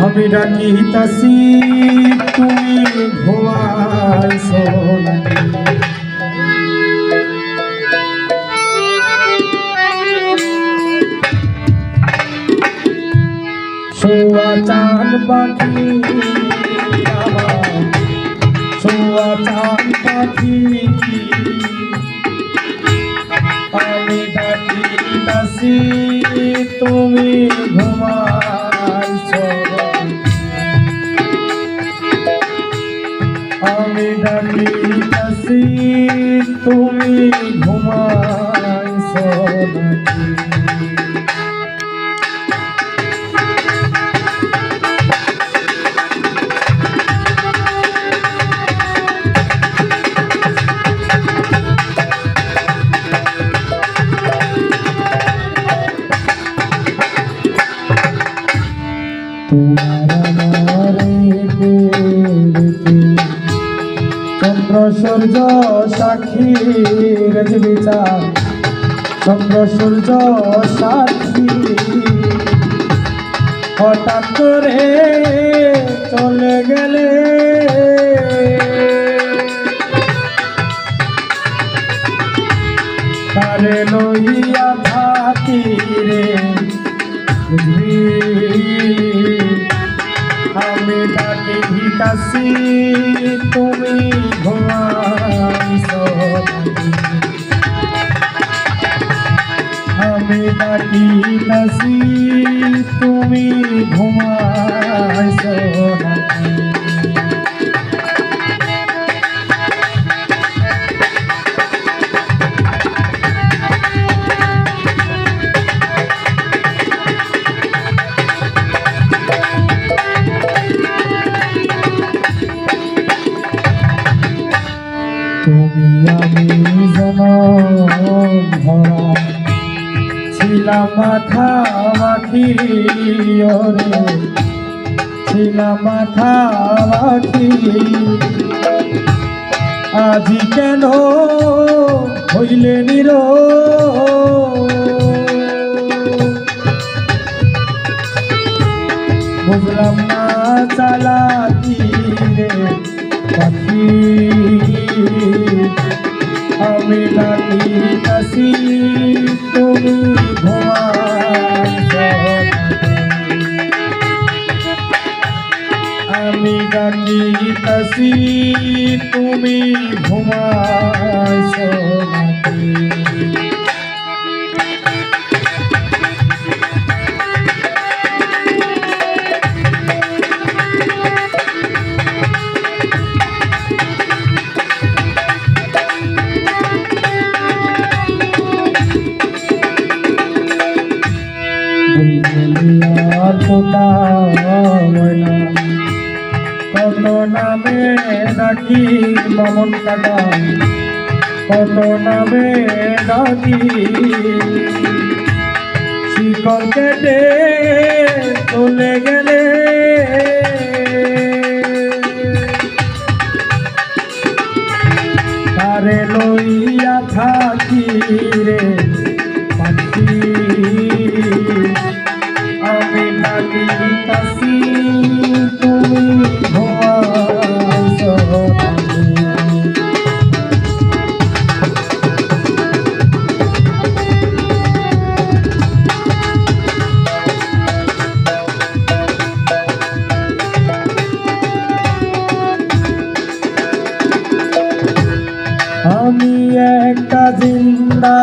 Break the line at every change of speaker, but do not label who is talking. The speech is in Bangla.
আমি ডাকিতাছি তুমি ঘুমাইছো নাকি? সোয়া চাঁদ পাখি আমার, সোয়া চাঁদ পাখি আমি ডাকিতাছি তুমি ঘুমাইছো। আমি ডাকিতাছি তুমি ঘুমাইছো নাকি? তোমার চন্দ্র সূর্য সাক্ষী বিচার, চন্দ্র সূর্য সাক্ষী হঠাৎ করে চলে গেলে তারে লইয়া থাকি রে আমি ডাকিতাছি তুমি ঘুমাইছো নাকি? আমি ডাকিতাছি তুমি ঘুমাইছো নাকি? তুমি আমি জনম ভরা ছিলাম মাথা মাখি, ওরে ছিলাম মাথা মাখি, আজি কেন হইলে নীরব? বুঝলাম না চালাকি রে পাখি, আমি ডাকিতাছি তুমি ঘুমাইছো নাকি? আমি ডাকিতাছি তুমি ঘুমাইছো নাকি? কত নামে ডাকি মমন কাকা, কত নামে ডাকি শিকল কেটে চলে গেলে তারে লইয়া থাকি রে পাখি, আমি ডাকিতাছি তুমি ঘুমাইছো নাকি? আমি একটা জিন্দা